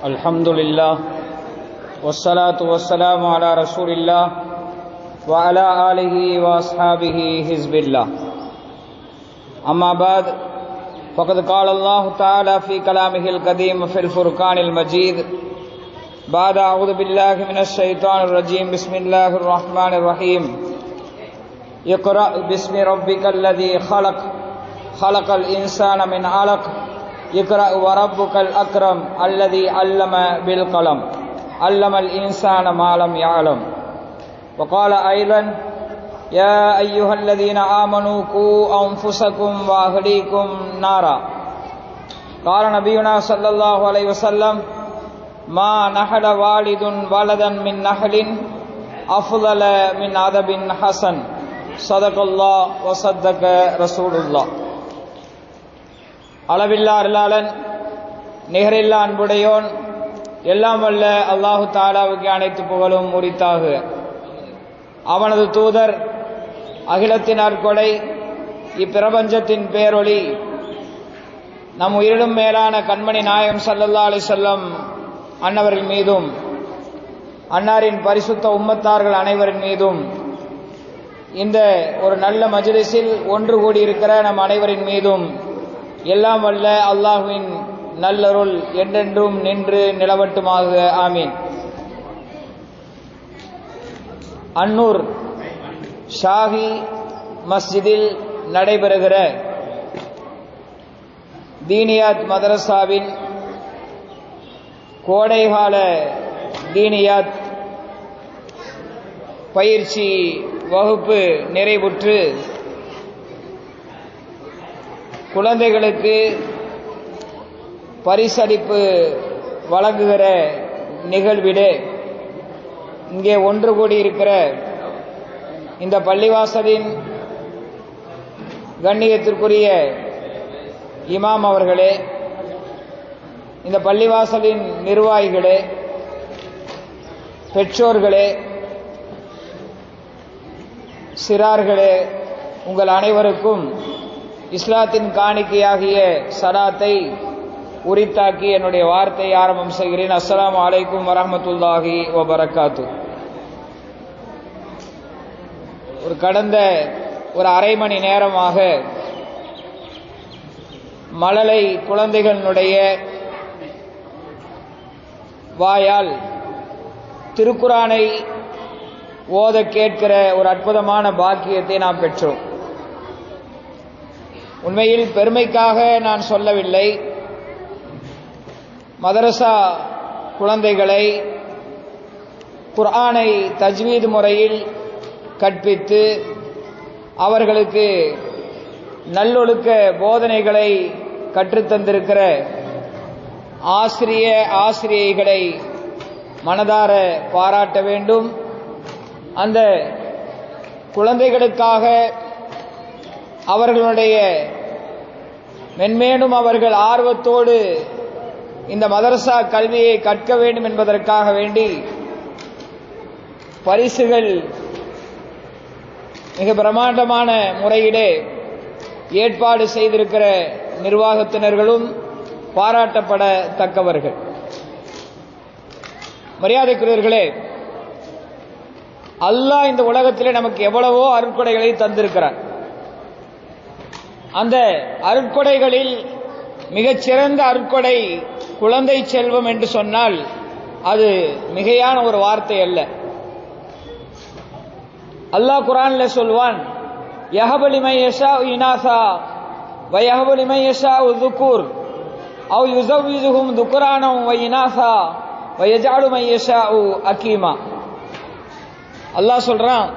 Alhamdulillah wassalatu wassalamu ala rasulillah wa ala alihi wa ashabihi hizbillah. Amma ba'd, faqad qala Allah ta'ala fi kalamihil qadim fil furqanil majid ba'da a'udhu billahi minash shaitanir rajim. Bismillahir rahmanir rahim. Iqra bismi rabbikal ladzi khalaq khalaqal insana min 'alaq اقرأ وربك الأكرم الذي علم بالقلم علم الإنسان ما لم يعلم. وقال أيضا يا أيها الذين آمنوا قوا أنفسكم وأهليكم نارا. قال نبينا صلى الله عليه وسلم ما نحل والد ولدا من نحل أفضل من أدب حسن. صدق الله وصدق رسول الله. அளவில்லா அருளாளன், நிகரில்லா அன்புடையோன், எல்லாம் வல்ல அல்லாஹு தாலாவுக்கு அனைத்து புகழும் உரித்தாக. அவனது தூதர், அகிலத்தின் அற்கொடை, இப்பிரபஞ்சத்தின் பேரொளி, நம் உயிரிலும் மேலான கண்மணி நாயகம் ஸல்லல்லாஹு அலைஹி வஸல்லம் அன்னவர்கள் மீதும் அன்னாரின் பரிசுத்த உம்மத்தார்கள் அனைவரின் மீதும் இந்த ஒரு நல்ல மஜ்லிஸில் ஒன்று கூடியிருக்கிற நம் அனைவரின் மீதும் எல்லாம் வல்ல அல்லாஹ்வின் நல்லருள் என்றென்றும் நின்று நிலவட்டுமாக. ஆமீன். அன்னூர் ஷாஹி மஸ்ஜிதில் நடைபெறுகிற தீனியாத் மதரசாவின் கோடைகால தீனியாத் பயிற்சி வகுப்பு நிறைவுற்று குழந்தைகளுக்கு பரிசளிப்பு வழங்குகிற நிகழ்விலே இங்கே ஒன்று கூடியிருக்கிற இந்த பள்ளிவாசலின் கண்ணியத்திற்குரிய இமாம் அவர்களே, இந்த பள்ளிவாசலின் நிர்வாகிகளே, பெற்றோர்களே, சிறார்களே, உங்கள் அனைவருக்கும் இஸ்லாத்தின் காணிக்கையாகிய சலாத்தை உரித்தாக்கி என்னுடைய வார்த்தையை ஆரம்பம் செய்கிறேன். அஸ்ஸலாமு அலைக்கும் வரஹ்மத்துல்லாஹி வபரகாத்து. கடந்த ஒரு அரை மணி நேரமாக மழலை குழந்தைகளுடைய வாயால் திருக்குரானை ஓத கேட்கிற ஒரு அற்புதமான பாக்கியத்தை நாம் பெற்றோம். உண்மையில் பெருமைக்காக நான் சொல்லவில்லை. மதரசா குழந்தைகளை குர்ஆனை தஜ்வீத் முறையில் கற்பித்து அவர்களுக்கு நல்லொழுக்க போதனைகளை கற்றுத்தந்திருக்கிற ஆசிரியைகளை மனதார பாராட்ட வேண்டும். அந்த குழந்தைகளுக்காக அவர்களுடைய மென்மேலும் அவர்கள் ஆர்வத்தோடு இந்த மதரசா கல்வியை கற்க வேண்டும் என்பதற்காக வேண்டி பரிசுகள் மிக பிரமாண்டமான முறையிலே ஏற்பாடு செய்திருக்கிற நிர்வாகத்தினர்களும் பாராட்டப்படத்தக்கவர்கள். மரியாதைக்குரியவர்களே, அல்லாஹ் இந்த உலகத்திலே நமக்கு எவ்வளவோ அருட்கொடைகளை தந்திருக்கிறார். அந்த அருட்கொடைகளில் மிகச்சிறந்த அருட்கொடை குழந்தை செல்வம் என்று சொன்னால் அது மிகையான ஒரு வார்த்தை அல்ல. அல்லாஹ் குர்ஆன்ல சொல்வான், யஹபு லிமன் யஷாஉ இனாஸா வ யஹபு லிமன் யஷாஉ ذுகூர் அவ் யுஸவ்விஜுஹும் ذுக்ரானன் வ இனாஸா வ யஜஅலு மன் யஷாஉ அகீமா. அல்லாஹ் சொல்றான்,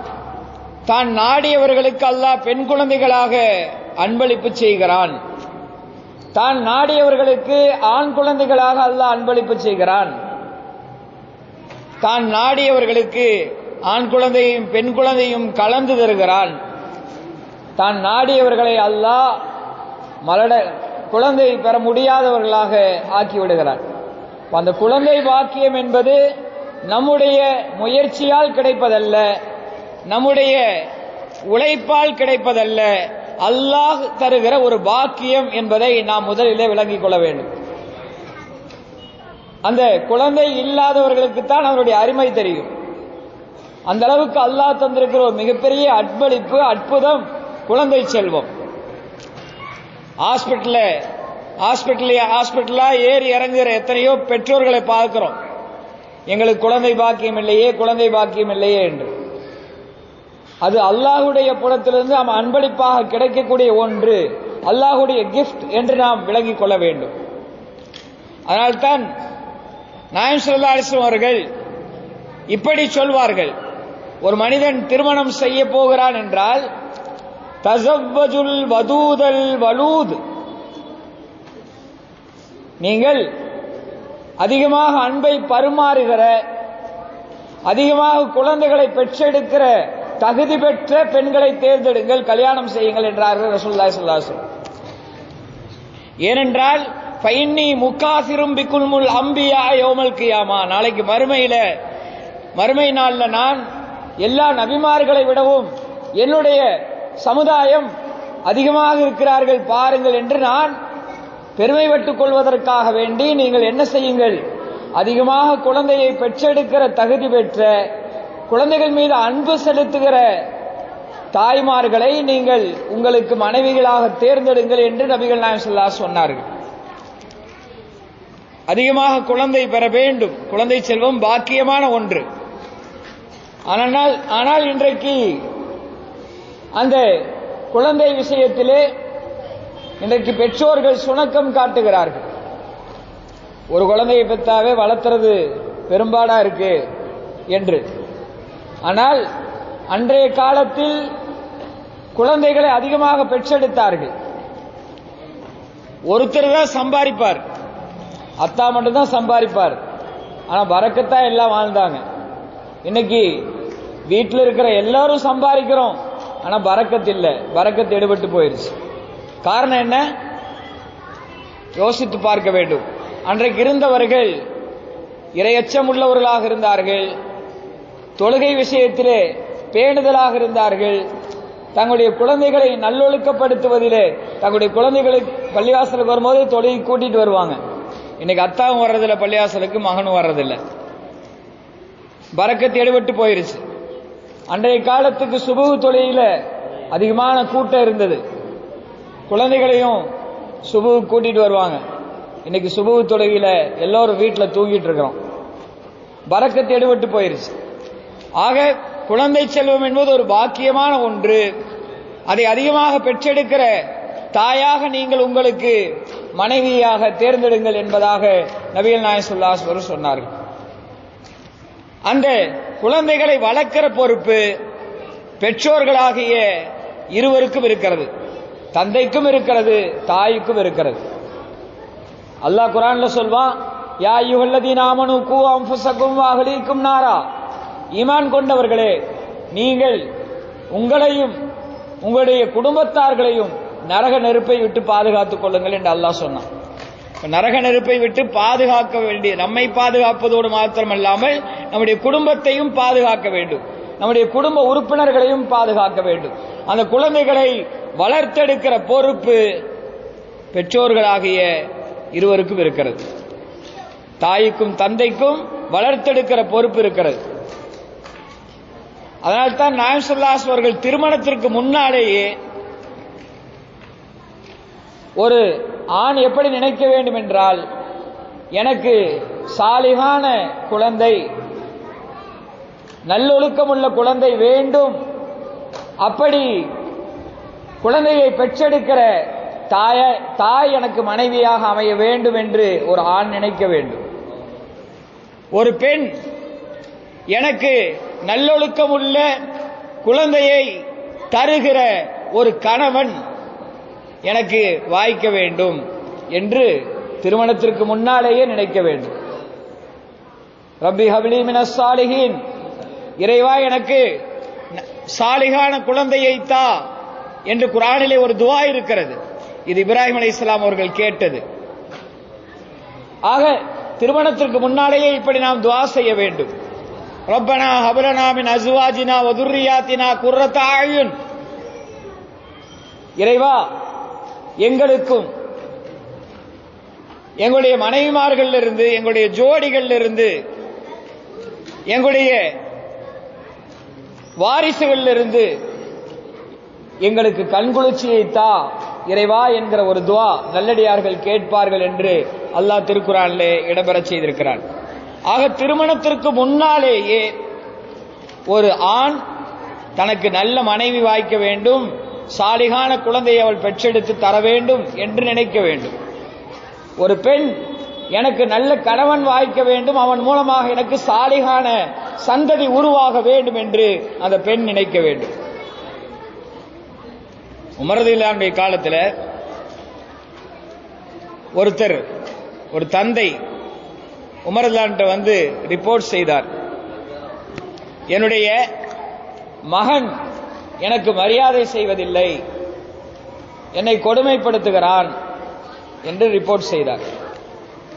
தான் நாடியவர்களுக்கு அல்லாஹ் பெண் குழந்தைகளாக அன்பளிப்பு செய்கிறான், தான் நாடியவர்களுக்கு ஆண் குழந்தைகளாக அல்லாஹ் அன்பளிப்பு செய்கிறான், தான் நாடியவர்களுக்கு ஆண் குழந்தையும் பெண் குழந்தையும் கலந்து தருகிறான், தான் நாடியவர்களை அல்லாஹ் குழந்தை பெற முடியாதவர்களாக ஆக்கிவிடுகிறான். அந்த குழந்தை பாக்கியம் என்பது நம்முடைய முயற்சியால் கிடைப்பதல்ல, நம்முடைய உழைப்பால் கிடைப்பதல்ல, அல்லாஹ் தருகிற ஒரு பாக்கியம் என்பதை நாம் முதலிலே விளங்கிக் கொள்ள வேண்டும். அந்த குழந்தை இல்லாதவர்களுக்குத்தான் அவருடைய அருமை தெரியும். அந்த அளவுக்கு அல்லாஹ் தந்திருக்கிற ஒரு மிகப்பெரிய அன்பளிப்பு, அற்புதம் குழந்தை செல்வம். ஹாஸ்பிட்டலா ஏறி இறங்குகிற எத்தனையோ பெற்றோர்களை பார்க்கிறோம், எங்களுக்கு குழந்தை பாக்கியம் இல்லையே, குழந்தை பாக்கியம் இல்லையே என்று. அது அல்லாஹுடைய புறத்திலிருந்து நாம் அன்பளிப்பாக கிடைக்கக்கூடிய ஒன்று, அல்லாஹுடைய கிஃப்ட் என்று நாம் விளங்கிக் கொள்ள வேண்டும். அதனால்தான் நாயகம் ஸல்லல்லாஹு அலைஹி வஸல்லம் அவர்கள் இப்படி சொல்வார்கள், ஒரு மனிதன் திருமணம் செய்ய போகிறான் என்றால் தஸவ்வஜுல் வதூதல் வலூத், நீங்கள் அதிகமாக அன்பை பரிமாறுகிற, அதிகமாக குழந்தைகளை பெற்றெடுக்கிற தகுதி பெற்ற பெண்களை தேர்ந்தெடுங்கள், கல்யாணம் செய்யுங்கள் என்றார்கள் ரசூலுல்லாஹி ஸல்லல்லாஹு அலைஹி வஸல்லம். ஏனென்றால் ஃபைன்னி முகாசிரும் பிகுல்முல் அம்பியா யௌமல் கியாமா, நாளைக்கு மறுமை நாள்ல நான் எல்லா நபிமார்களை விடவும் என்னுடைய சமுதாயம் அதிகமாக இருக்கிறார்கள் பாருங்கள் என்று நான் பெருமை பெற்றுக் கொள்வதற்காக வேண்டி நீங்கள் என்ன செய்யுங்கள், அதிகமாக குழந்தையை பெற்றெடுக்கிற தகுதி பெற்ற, குழந்தைகள் மீது அன்பு செலுத்துகிற தாய்மார்களை நீங்கள் உங்களுக்கு மனைவிகளாக தேர்ந்தெடுங்கள் என்று நபிகள் நாயகம் ஸல்லல்லாஹு அலைஹி வஸல்லம் சொன்னார்கள். அதிகமாக குழந்தை பெற வேண்டும், குழந்தை செல்வம் பாக்கியமான ஒன்று. ஆனால் இன்றைக்கு அந்த குழந்தை விஷயத்திலே இன்றைக்கு பெற்றோர்கள் சுணக்கம் காட்டுகிறார்கள். ஒரு குழந்தையை பெற்றாவே வளர்த்துறது பெரும்பாடா இருக்கு என்று. ஆனால் அன்றைய காலத்தில் குழந்தைகளை அதிகமாக பெற்றெடுத்தார்கள். ஒருத்தர் தான் சம்பாதிப்பார், அத்தா மட்டும்தான் சம்பாதிப்பார், ஆனா பரக்கத்தா எல்லாம் வாழ்ந்தாங்க. இன்னைக்கு வீட்டில் இருக்கிற எல்லாரும் சம்பாதிக்கிறோம், ஆனா பரக்கத் இல்லை, பரக்கத் எடுபட்டு போயிருச்சு. காரணம் என்ன? யோசித்து பார்க்க வேண்டும். அன்றைக்கு இருந்தவர்கள் இறையச்சம் உள்ளவர்களாக இருந்தார்கள், தொழுகை விஷயத்திலே பேணுதலாக இருந்தார்கள், தங்களுடைய குழந்தைகளை நல்லொழுக்கப்படுத்துவதிலே, தங்களுடைய குழந்தைகளை பள்ளிவாசலுக்கு வரும்போது தொழுகை கூட்டிட்டு வருவாங்க. இன்னைக்கு அத்தாவும் வர்றதில்லை பள்ளிவாசலுக்கு, மகனும் வர்றதில்லை, பரக்கத்து எடுபட்டு போயிருச்சு. அன்றைய காலத்துக்கு சுபஹ் தொழுகையில அதிகமான கூட்டம் இருந்தது, குழந்தைகளையும் சுபஹ் கூட்டிட்டு வருவாங்க. இன்னைக்கு சுபஹ் தொழுகையில எல்லோரும் வீட்டில் தூங்கிட்டு இருக்கிறோம், பரக்கத்து எடுபட்டு போயிருச்சு. ஆக குழந்தை செல்வம் என்பது ஒரு பாக்கியமான ஒன்று. அதை அதிகமாக பெற்றெடுக்கிற தாயாக நீங்கள் உங்களுக்கு மனைவியாக தேர்ந்தெடுங்கள் என்பதாக நபிகள் நாயகம் ஸல்லல்லாஹு அலைஹி வஸல்லம் சொன்னார்கள். அந்த குழந்தைகளை வளர்க்கிற பொறுப்பு பெற்றோர்களாகிய இருவருக்கும் இருக்கிறது, தந்தைக்கும் இருக்கிறது, தாய்க்கும் இருக்கிறது. அல்லாஹ் குர்ஆன்ல சொல்வான், யா அய்யுஹல்லதீன ஆமனூ கூ அன்ஃபுஸக்கும் வ அஹ்லீக்கும் நாரா, ஈமான் கொண்டவர்களே நீங்கள் உங்களையும் உங்களுடைய குடும்பத்தார்களையும் நரக நெருப்பை விட்டு பாதுகாத்துக் கொள்ளுங்கள் என்று அல்லாஹ் சொன்னான். நரக நெருப்பை விட்டு பாதுகாக்க வேண்டிய, நம்மை பாதுகாப்பதோடு மாத்திரமல்லாமல் நம்முடைய குடும்பத்தையும் பாதுகாக்க வேண்டும், நம்முடைய குடும்ப உறுப்பினர்களையும் பாதுகாக்க வேண்டும். அந்த குழந்தைகளை வளர்த்தெடுக்கிற பொறுப்பு பெற்றோர்களாகிய இருவருக்கும் இருக்கிறது, தாய்க்கும் தந்தைக்கும் வளர்த்தெடுக்கிற பொறுப்பு இருக்கிறது. அதனால்தான் நாயகம் ஸல்லல்லாஹு அலைஹி வஸல்லம் அவர்கள் திருமணத்திற்கு முன்னாலேயே ஒரு ஆண் எப்படி நினைக்க வேண்டும் என்றால், எனக்கு சாலிகான குழந்தை, நல்லொழுக்கமுள்ள குழந்தை வேண்டும், அப்படி குழந்தையை பெற்றெடுக்கிற தாய் எனக்கு மனைவியாக அமைய வேண்டும் என்று ஒரு ஆண் நினைக்க வேண்டும். ஒரு பெண் எனக்கு நல்லொழுக்கமுள்ள குழந்தையை தருகிற ஒரு கணவன் எனக்கு வாய்க்க வேண்டும் என்று திருமணத்திற்கு முன்னாலேயே நினைக்க வேண்டும். ரப்பி ஹப்லி மினஸ் சாலிஹீன், இறைவா எனக்கு சாலிகான குழந்தையை தா என்று குர்ஆனிலே ஒரு துஆ இருக்கிறது. இது இப்ராஹிம் அலைஹிஸ்ஸலாம் அவர்கள் கேட்டது. ஆக திருமணத்திற்கு முன்னாலேயே இப்படி நாம் துஆ செய்ய வேண்டும். ரப்பனா ஹப்லனா மின் அஸ்வாஜினா வ துர்ரியாத்தினா குர்ரத அயுன், இறைவா எங்களுக்கும் எங்களுடைய மனைவிமார்களிலிருந்து, எங்களுடைய ஜோடிகளிலிருந்து, எங்களுடைய வாரிசுகளிலிருந்து எங்களுக்கு கண்குளிர்ச்சியை தா இறைவா என்கிற ஒரு துவா நல்லடியார்கள் கேட்பார்கள் என்று அல்லாஹ் திருக்குர்ஆனிலே இடம்பெறச் செய்திருக்கிறார். ஆக திருமணத்திற்கு முன்னாலேயே ஒரு ஆண் தனக்கு நல்ல மனைவி வாய்க்க வேண்டும், சாலிகான குழந்தையை அவள் பெற்றெடுத்து தர வேண்டும் என்று நினைக்க வேண்டும். ஒரு பெண் எனக்கு நல்ல கணவன் வாய்க்க வேண்டும், அவன் மூலமாக எனக்கு சாலிகான சந்ததி உருவாக வேண்டும் என்று அந்த பெண் நினைக்க வேண்டும். உமர் ரலியல்லாஹு அன்ஹு காலத்தில் ஒரு தந்தை உமர் ரலியல்லாஹு அன்ஹு வந்து ரிப்போர்ட் செய்தார், என்னுடைய மகன் எனக்கு மரியாதை செய்வதில்லை, என்னை கொடுமைப்படுத்துகிறான் என்று ரிப்போர்ட் செய்தார்.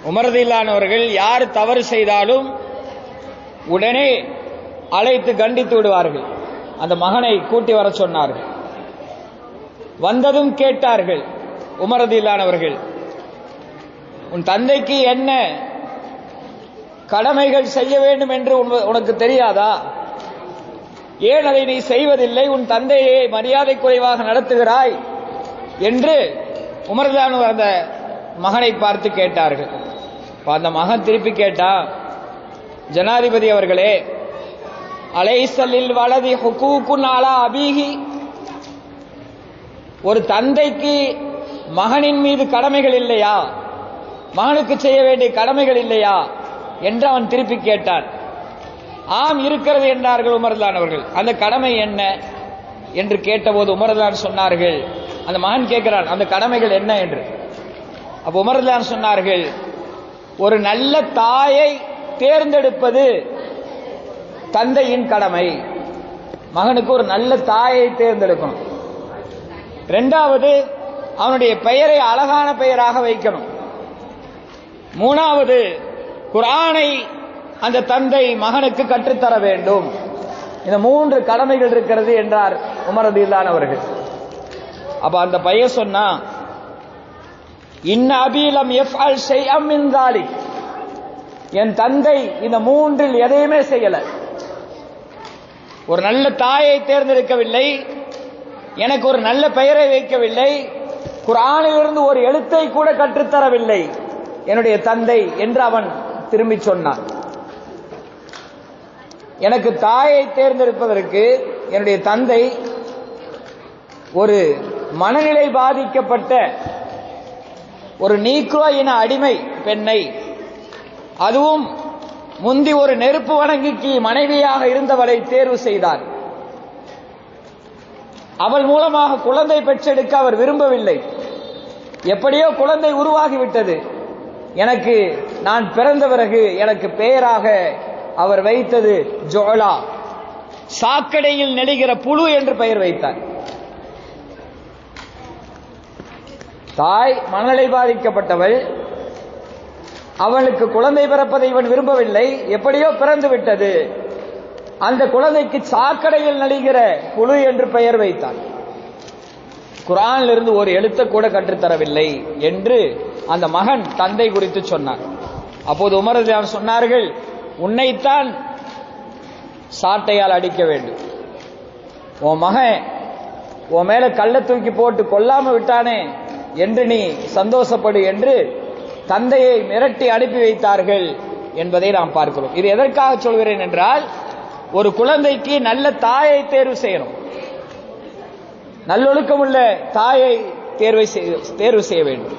உமர் ரலியல்லாஹு அன்ஹு அவர்கள் யார் தவறு செய்தாலும் உடனே அழைத்து கண்டித்து விடுவார்கள். அந்த மகனை கூட்டி வர சொன்னார்கள். வந்ததும் கேட்டார்கள் உமர் ரலியல்லாஹு அன்ஹு அவர்கள், உன் தந்தைக்கு என்ன கடமைகள் செய்ய வேண்டும் என்று உனக்கு தெரியாதா? ஏன் அதை நீ செய்வதில்லை? உன் தந்தையை மரியாதை குறைவாக நடத்துகிறாய் என்று உமர் ரலியல்லாஹு அன்ஹு அந்த மகனை பார்த்து கேட்டார்கள். அந்த மகன் திருப்பி கேட்டா, ஜனாதிபதி அவர்களே, அலைஸலில் வலதி ஹுகூகுன் அலா அபீஹி, ஒரு தந்தைக்கு மகனின் மீது கடமைகள் இல்லையா? மகனுக்கு செய்ய வேண்டிய கடமைகள் இல்லையா என்று அவன் திருப்பி கேட்டான். ஆம் இருக்கிறது என்றார்கள் உமர் ரலியல்லாஹு அன்ஹு அவர்கள். அந்த கடமை என்ன என்று கேட்டபோது உமர் ரலியல்லாஹு அன்ஹு சொன்னார்கள், அந்த மகன் கேட்கிறான் அந்த கடமைகள் என்ன என்று. அப்ப உமர் ரலியல்லாஹு அன்ஹு சொன்னார்கள், ஒரு நல்ல தாயை தேர்ந்தெடுப்பது தந்தையின் கடமை. மகனுக்கு ஒரு நல்ல தாயை தேர்ந்தெடுக்கணும். இரண்டாவது, அவனுடைய பெயரை அழகான பெயராக வைக்கணும். மூணாவது, குர்ஆனை அந்த தந்தை மகனுக்கு கற்றுத்தர வேண்டும். இந்த 3 கடமைகள் இருக்கிறது என்றார் உமர் ரலியல்லாஹு அன்ஹு அவர்கள். அப்ப அந்த பையன் சொன்னா, இன்ன அபீ லம் யஃஅல் ஷைஅம் மின் ஸாலிக், என் தந்தை இந்த 3இல் எதையுமே செய்யல. ஒரு நல்ல தாயை தேர்ந்தெடுக்கவில்லை, எனக்கு ஒரு நல்ல பெயரை வைக்கவில்லை, குர்ஆனிலிருந்து ஒரு எழுத்தை கூட கற்றுத்தரவில்லை என்னுடைய தந்தை என்று அவன் திரும்பி சொன்னான். எனக்கு தாயை தேர்ந்தெடுப்பதற்கு என்னுடைய தந்தை ஒரு மனநிலை பாதிக்கப்பட்ட ஒரு நீக்ரோ இன அடிமை பெண்ணை, அதுவும் முந்தி ஒரு நெருப்பு வணங்கிக்கு மனைவியாக இருந்தவளை தேர்வு செய்தார். அவள் மூலமாக குழந்தை பெற்றெடுக்க அவர் விரும்பவில்லை. எப்படியோ குழந்தை உருவாகிவிட்டது. எனக்கு நான் பிறந்த பிறகு எனக்கு பெயராக அவர் வைத்தது ஜோலா, சாக்கடையில் நெளிகிற புழு என்று பெயர் வைத்தார். தாய் மனநிலை பாதிக்கப்பட்டவள், அவளுக்கு குழந்தை பிறப்பதை இவன் விரும்பவில்லை, எப்படியோ பிறந்து விட்டது. அந்த குழந்தைக்கு சாக்கடையில் நடிகிற புழு என்று பெயர் வைத்தான். குர்ஆனிலிருந்து ஒரு எழுத்தை கூட கற்றுத்தரவில்லை என்று அந்த மகன் தந்தை குறித்து சொன்னார். அப்போது உமர் ரலியல்லாஹு அன்ஹு சொன்னார்கள், உன்னைத்தான் சாட்டையால் அடிக்க வேண்டும். உன் மகன் உன் மேல கல்லை தூக்கி போட்டு கொல்லாம விட்டானே என்று நீ சந்தோஷப்படு என்று தந்தையை மிரட்டி அனுப்பி வைத்தார்கள் என்பதை நாம் பார்க்கிறோம். இது எதற்காக சொல்கிறேன் என்றால், ஒரு குழந்தைக்கு நல்ல தாயை தேர்வு செய்யணும், நல்லொழுக்கமுள்ள தாயை தேர்வு செய்ய வேண்டும்.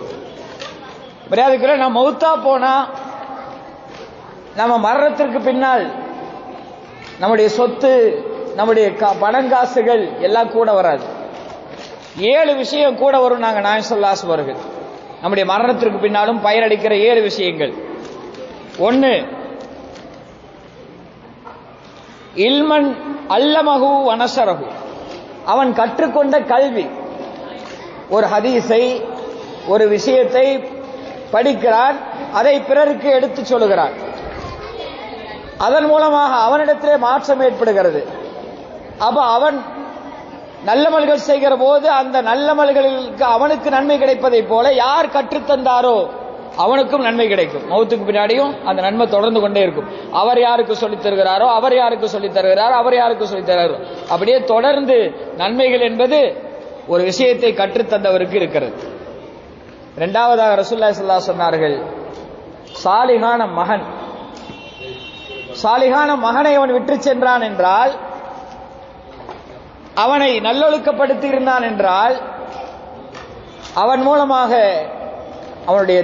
மரியாதைக்குரிய நம்ம மௌத்தா போனா நம்ம மரணத்திற்கு பின்னால் நம்முடைய சொத்து, நம்முடைய பணங்காசுகள் எல்லாம் கூட வராது. 7 விஷயம் கூட வரும். நாங்கள் நாயகம் ஸல்லல்லாஹு அலைஹி வஸல்லம் நம்முடைய மரணத்திற்கு பின்னாலும் பயனளிக்கிற 7 விஷயங்கள். 1, இல்மன் அல்லமஹு வனஷரஹு, அவன் கற்றுக்கொண்ட கல்வி. ஒரு ஹதீஸை, ஒரு விஷயத்தை படிக்கிறான், அதை பிறருக்கு எடுத்து சொல்லுகிறான். அதன் மூலமாக அவனிடத்திலே மாற்றம் ஏற்படுகிறது. அப்ப அவன் நல்லமல்கள் செய்கிற போது அந்த நல்லமல்களுக்கு அவனுக்கு நன்மை கிடைப்பதை போல யார் கற்றுத்தந்தாரோ அவனுக்கும் நன்மை கிடைக்கும். மௌத்துக்கு பின்னாடியும் அந்த நன்மை தொடர்ந்து கொண்டே இருக்கும். அவர் யாருக்கு சொல்லித் தருகிறாரோ, அவர் யாருக்கு சொல்லித் தருகிறாரோ, அவர் யாருக்கு சொல்லித் தருகிறாரோ, அப்படியே தொடர்ந்து நன்மைகள் என்பது ஒரு விஷயத்தை கற்றுத்தந்தவருக்கு இருக்கிறது. இரண்டாவதாக ரசூலுல்லாஹி ஸல்லல்லாஹு அலைஹி வஸல்லம் சொன்னார்கள், சாலிகான மகன். சாலிகான மகனை அவன் விட்டு சென்றான் என்றால், அவனை நல்லொழுக்கப்படுத்தி இருந்தான் என்றால், அவன் மூலமாக அவனுடைய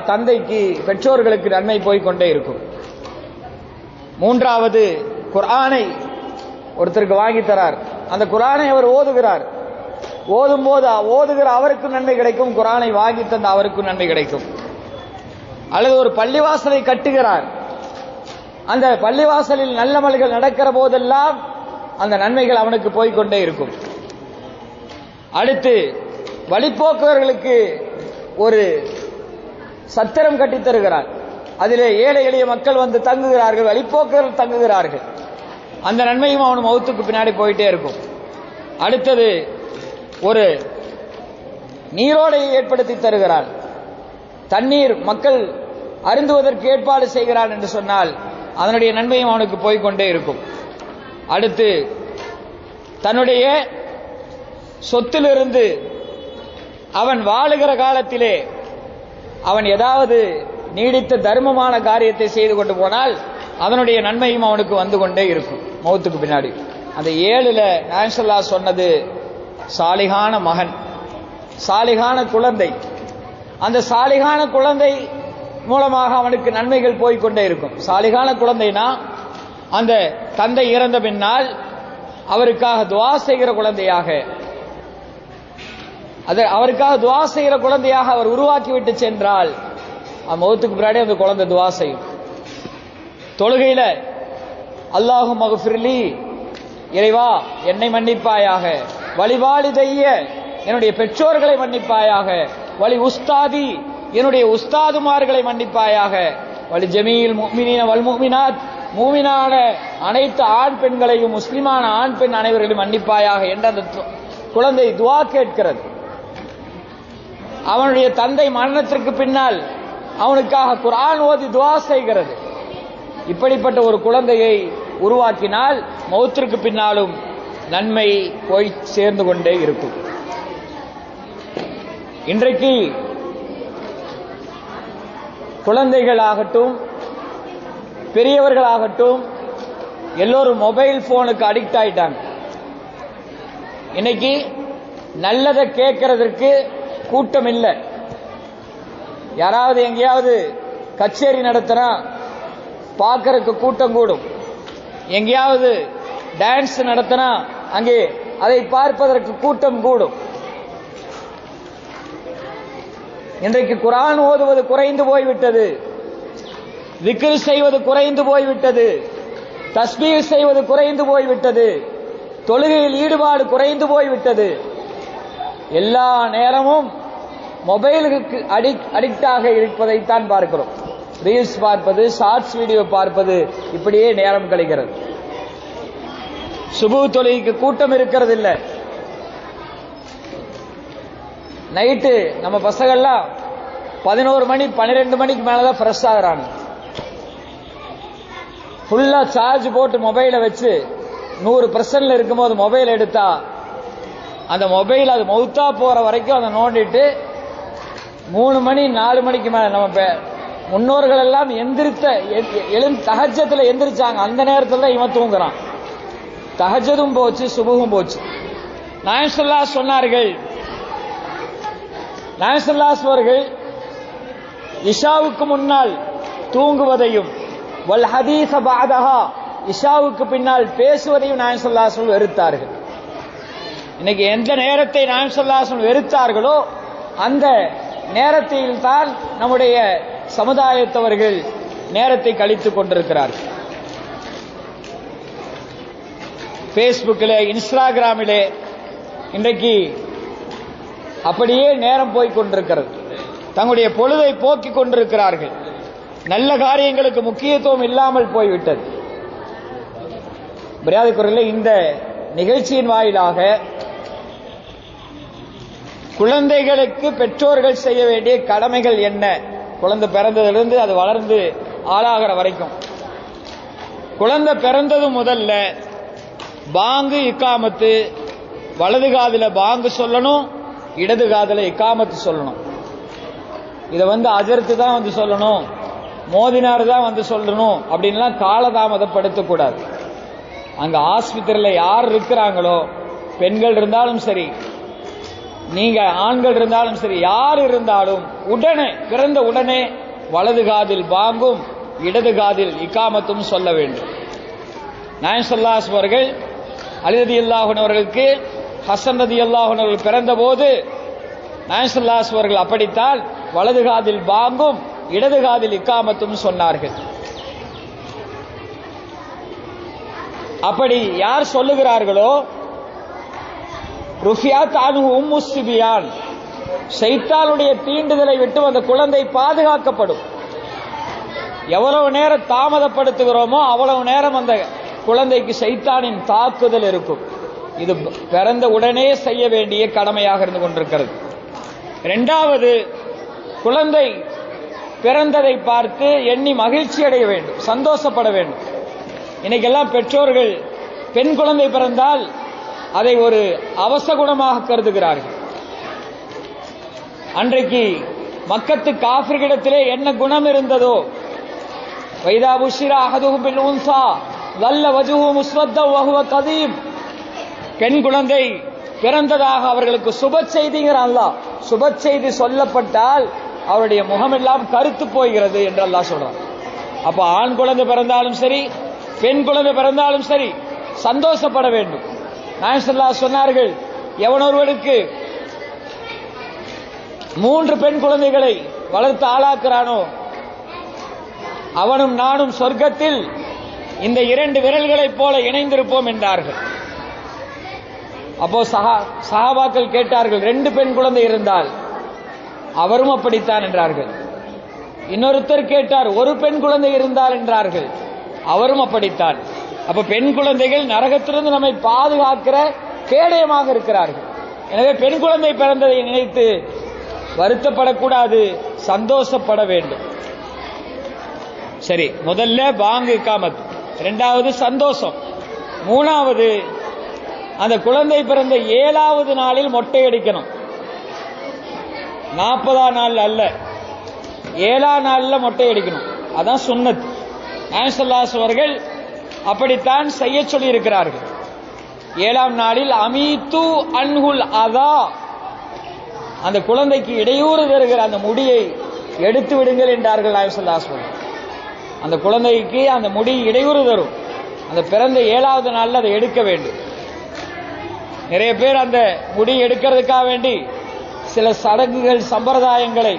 தந்தைக்கு, பெற்றோர்களுக்கு நன்மை போய்கொண்டே இருக்கும். மூன்றாவது, குர்ஆனை ஒருத்தருக்கு வாங்கி தரார், அந்த குர்ஆனை அவர் ஓதுகிறார். ஓதும் போது ஓதுகிற அவருக்கும் நன்மை கிடைக்கும், குர்ஆனை வாங்கி தந்த அவருக்கும் நன்மை கிடைக்கும். அல்லது ஒரு பள்ளிவாசலை கட்டுகிறார், அந்த பள்ளிவாசலில் நல்லமல்கள் நடக்கிற போதெல்லாம் அந்த நன்மைகள் அவனுக்கு போய்கொண்டே இருக்கும். அடுத்து, வழிபோக்கர்களுக்கு ஒரு சத்திரம் கட்டி தருகிறார், அதிலே ஏழை எளிய மக்கள் வந்து தங்குகிறார்கள், வழிபோக்கர்கள் தங்குகிறார்கள், அந்த நன்மையும் அவன் மௌத்துக்கு பின்னாடி போயிட்டே இருக்கும். அடுத்தது, ஒரு நீரோடையை ஏற்படுத்தி தருகிறான், தண்ணீர் மக்கள் அருந்துவதற்கு ஏற்பாடு செய்கிறான் என்று சொன்னால் அதனுடைய நன்மையும் அவனுக்கு போய்கொண்டே இருக்கும். அடுத்து, தன்னுடைய சொத்திலிருந்து அவன் வாழுகிற காலத்திலே அவன் ஏதாவது நீடித்த தர்மமான காரியத்தை செய்து கொண்டு போனால் அதனுடைய நன்மையும் அவனுக்கு வந்து கொண்டே இருக்கும் மௌத்துக்கு பின்னாடி. அந்த 7ல் நபி ஸல்லல்லாஹு அலைஹி சொன்னது சாலிகான மகன், சாலிகான குழந்தை. அந்த சாலிகான குழந்தை மூலமாக அவனுக்கு நன்மைகள் போய்கொண்டே இருக்கும். சாலிகான குழந்தைனா அந்த தந்தை இறந்த பின்னால் அவருக்காக துஆ செய்கிற குழந்தையாக, அவருக்காக துஆ செய்கிற குழந்தையாக அவர் உருவாக்கி விட்டு சென்றால் மௌத்துக்கு பின்னாடி அந்த குழந்தை துஆ செய்யும். தொழுகையில அல்லாஹும் மக்ஃபிர்லி, இறைவா என்னை மன்னிப்பாயாக, வலிவாலிதைய என்னுடைய பெற்றோர்களை மன்னிப்பாயாக, வலி உஸ்தாதி என்னுடைய உஸ்தாதுமார்களை மன்னிப்பாயாக, வலி ஜமீல் முஃமினீன வல் முஃமினாத் மூமினான அனைத்து ஆண் பெண்களையும், முஸ்லிமான ஆண் பெண் அனைவர்களையும் மன்னிப்பாயாக என்ற அந்த குழந்தை துஆ கேட்கிறது. அவனுடைய தந்தை மரணத்திற்கு பின்னால் அவனுக்காக குர்ஆன் ஓதி துஆ செய்கிறது. இப்படிப்பட்ட ஒரு குழந்தையை உருவாக்கினால் மௌத்திற்கு பின்னாலும் நன்மை போய் சேர்ந்து கொண்டே இருக்கும். இன்றைக்கு குழந்தைகளாகட்டும் பெரியவர்களாகட்டும் எல்லோரும் மொபைல் போனுக்கு அடிக்ட் ஆயிட்டாங்க. இன்னைக்கு நல்லதை கேட்கறதற்கு கூட்டம் இல்லை. யாராவது எங்கேயாவது கச்சேரி நடத்தினா பார்க்கறதுக்கு கூட்டம் கூடும், எங்கேயாவது டான்ஸ் நடத்தினா அங்கே அதை பார்ப்பதற்கு கூட்டம் கூடும். இன்றைக்கு குர்ஆன் ஓதுவது குறைந்து போய்விட்டது, திக்ர் செய்வது குறைந்து போய்விட்டது, தஸ்பீஹ் செய்வது குறைந்து போய்விட்டது, தொழுகையில் ஈடுபாடு குறைந்து போய்விட்டது. எல்லா நேரமும் மொபைலுக்கு அடிக்டாக இருப்பதைத்தான் பார்க்கிறோம். ரீல்ஸ் பார்ப்பது, ஷார்ட்ஸ் வீடியோ பார்ப்பது, இப்படியே நேரம் கழிக்கிறது. சுபு தொழுகைக்கு கூட்டம் இருக்கிறது இல்லை. நைட்டு நம்ம பசங்கள்லாம் 11 மணி 12 மணிக்கு மேலதான் ஃப்ரெஷ் ஆகுறாங்க. ஃபுல்லா சார்ஜ் போட்டு மொபைலை வச்சு 100% இருக்கும்போது மொபைல் எடுத்தா அந்த மொபைல் அது மௌத்தா போற வரைக்கும் அதை நோண்டிட்டு 3 மணி 4 மணிக்கு மேல நம்ம முன்னோர்கள் எல்லாம் தஹஜ்ஜத்துல எந்திரிச்சாங்க. அந்த நேரத்தில் தான் இவன் தூங்குறான். தஹஜ்ஜும் போச்சு, சுபுகும் போச்சு. நபி ஸல்லல்லாஹு அலைஹி சொன்னார்கள், நபி ஸல்லல்லாஹு அலைஹி அவர்கள் இஷாவுக்கு முன்னால் தூங்குவதையும் வல் ஹதீஸ பஅதஹா இஷாவுக்கு பின்னால் பேசுவதையும் நபி ஸல்லல்லாஹு அலைஹி வெறுத்தார்கள். இன்னைக்கு எந்த நேரத்தை நபி ஸல்லல்லாஹு அலைஹி வெறுத்தார்களோ அந்த நேரத்தில் தான் நம்முடைய சமுதாயத்தவர்கள் நேரத்தை கழித்துக் கொண்டிருக்கிறார்கள். பேஸ்புக்கிலே, இன்ஸ்டாகிராமிலே இன்றைக்கு அப்படியே நேரம் போய் கொண்டிருக்கிறது. தங்களுடைய பொழுதை போக்கிக் கொண்டிருக்கிறார்கள். நல்ல காரியங்களுக்கு முக்கியத்துவம் இல்லாமல் போய்விட்டது. மரியாதைக்குரியவர்களே, இந்த நிகழ்ச்சியின் வாயிலாக குழந்தைகளுக்கு பெற்றோர்கள் செய்ய வேண்டிய கடமைகள் என்ன குழந்தை பிறந்ததிலிருந்து அது வளர்ந்து ஆளாகிற வரைக்கும். குழந்தை பிறந்தது முதல்ல பாங்கு இக்காமத்து, வலது காதில் பாங்கு சொல்லணும், இடது காதில் இக்காமத்து சொல்லணும். இதை அஜர்த்து தான் சொல்லணும், மோதினார் தான் சொல்லணும் அப்படின்லாம் காலதாமதப்படுத்தக்கூடாது. அங்க ஆஸ்பத்திரியில் யார் இருக்கிறாங்களோ, பெண்கள் இருந்தாலும் சரி, நீங்க ஆண்கள் இருந்தாலும் சரி, யார் இருந்தாலும் உடனே பிறந்த உடனே வலது காதில் பாங்கும் இடது காதில் இக்காமத்தும் சொல்ல வேண்டும். நாயகம் ஸல்லல்லாஹு அலைஹி அவர்கள் அலி ரலியல்லாஹு அன்ஹு அவர்களுக்கு ஹசன் ரலியல்லாஹு அன்ஹு அவர்கள் பிறந்த போது நாயகம் ஸல்லல்லாஹு அலைஹி அவர்கள் அப்படித்தான் வலது காதில் பாங்கும் இடது காதில் இக்காமத்தும் சொன்னார்கள். அப்படி யார் சொல்லுகிறார்களோ, ருஃபியாத் அன்ஹு உம்மு சிபியான், ஷைத்தானுடைய தீண்டுதலை விட்டு அந்த குழந்தை பாதுகாக்கப்படும். எவ்வளவு நேரம் தாமதப்படுத்துகிறோமோ அவ்வளவு நேரம் அந்த குழந்தைக்கு ஷைத்தானின் தாக்குதல் இருக்கும். இது பிறந்த உடனே செய்ய வேண்டிய கடமையாக இருந்து கொண்டிருக்கிறது. இரண்டாவது, குழந்தை பிறந்ததை பார்த்து எண்ணி மகிழ்ச்சி அடைய வேண்டும், சந்தோஷப்பட வேண்டும். இன்னைக்கெல்லாம் பெற்றோர்கள் பெண் குழந்தை பிறந்தால் அதை ஒரு அவசகுணமாக கருதுகிறார்கள். அன்றைக்கு மக்கத்து காஃபிர்களிடத்திலே என்ன குணம் இருந்ததோ, வைதா புஷ்ஷிரா அஹதுஹும் பில் உன்ஸா வல்ல வஜ்ஹுஹு முஸ்வத்தன் வஹுவ கதீம், பெண் குழந்தை பிறந்ததாக அவர்களுக்கு சுப செய்திங்கிற அல்லாஹ். சுப செய்தி சொல்லப்பட்டால் அவருடைய முகமெல்லாம் கருத்து போகிறது என்று அல்லாஹ் சொல்றான். அப்ப ஆண் குழந்தை பிறந்தாலும் சரி, பெண் குழந்தை பிறந்தாலும் சரி, சந்தோஷப்பட வேண்டும். நாயகம் ஸல்லல்லாஹு அலைஹி சொன்னார்கள், எவனொருவனுக்கு 3 பெண் குழந்தைகளை வளர்த்து ஆளாக்குறானோ அவனும் நானும் சொர்க்கத்தில் இந்த 2 விரல்களைப் போல இணைந்திருப்போம் என்றார்கள். அப்போ சஹாபாக்கள் கேட்டார்கள், 2 பெண் குழந்தை இருந்தால்? அவரும் அப்படித்தான் என்றார்கள். இன்னொருத்தர் கேட்டார், 1 பெண் குழந்தை இருந்தால் என்றார்கள். அவரும் அப்படித்தான். அப்ப பெண் குழந்தைகள் நரகத்திலிருந்து நம்மை பாதுகாக்கிற கேடயமாக இருக்கிறார்கள். எனவே பெண் குழந்தை பிறந்ததை நினைத்து வருத்தப்படக்கூடாது, சந்தோஷப்பட வேண்டும். சரி, முதல்ல பாங்கு இக்காமத், இரண்டாவது சந்தோஷம், மூணாவது அந்த குழந்தை பிறந்த 7வது நாளில் மொட்டை அடிக்கணும். 40ஆம் நாள் அல்ல, 7ஆம் நாளில் மொட்டை அடிக்கணும். அதான் சுன்னத். நாயகம் ஸல்லல்லாஹு அலைஹி அவர்கள் அப்படித்தான் செய்ய சொல்லி இருக்கிறார்கள். 7ஆம் நாளில் அமீத்து அன்ஹுல் அதா, அந்த குழந்தைக்கு இடையூறு தருகிற அந்த முடியை எடுத்து விடுங்கள் என்றார்கள் நாயகம் ஸல்லல்லாஹு அலைஹி வஸல்லம். அந்த குழந்தைக்கு அந்த முடி இடையூறு தரும். அந்த பிறந்த 7வது நாளில் அதை எடுக்க வேண்டும். நிறைய பேர் அந்த முடி எடுக்கிறதுக்காக வேண்டி சில சடங்குகள் சம்பிரதாயங்களை,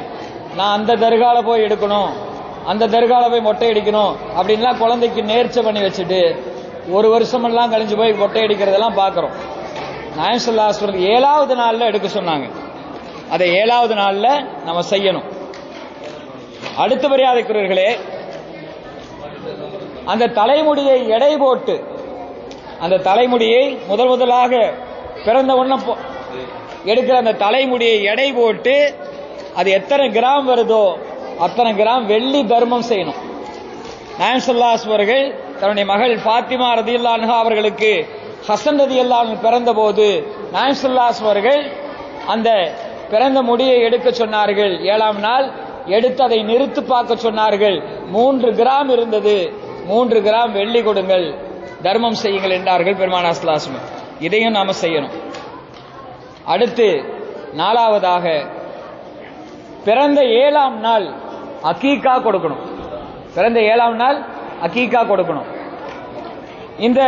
நான் அந்த தர்கால போய் எடுக்கணும், அந்த தர்கால போய் மொட்டை அடிக்கணும் அப்படின்லாம் குழந்தைக்கு நேர்ச்சை பண்ணி வச்சுட்டு 1 வருஷமெல்லாம் கழிஞ்சு போய் மொட்டை அடிக்கிறதெல்லாம் பார்க்கிறோம். நாயகம் ஸல்லல்லாஹு அலைஹி வஸல்லம் 7வது நாளில் எடுக்க சொன்னாங்க. அதை 7வது நாளில் நம்ம செய்யணும். அடுத்த மரியாதைக்குரியவர்களே, அந்த தலைமுடியை எடை போட்டு, அந்த தலைமுடியை முதலாக பிறந்த உடனே எடுக்கிற அந்த தலைமுடியை எடை போட்டு அது எத்தனை கிராம் வருதோ அத்தனை கிராம் வெள்ளி தர்மம் செய்யணும். நாயகம் ஸல்லல்லாஹு அலைஹி அவர்கள் தன்னுடைய மகள் ஃபாத்திமா ரலியல்லாஹு அன்ஹா அவர்களுக்கு ஹசன் ரலியல்லாஹு அன்ஹு பிறந்த போது நாயகம் ஸல்லல்லாஹு அலைஹி அவர்கள் அந்த பிறந்த முடியை எடுக்க சொன்னார்கள். 7ஆம் நாள் எடுத்து அதை நிறுத்து பார்க்க சொன்னார்கள். 3 கிராம் இருந்தது. 3 கிராம் வெள்ளி கொடுங்கள், தர்மம் செய்யுங்கள் என்றார்கள் பெருமானார் ஸல்லல்லாஹு அலைஹி வஸல்லம். இதையும் நாம செய்யணும். அடுத்து 4வதாக பிறந்த 7ஆம் நாள் அகீகா கொடுக்கணும். பிறந்த 7ஆம் நாள் அகீகா கொடுக்கணும். இந்த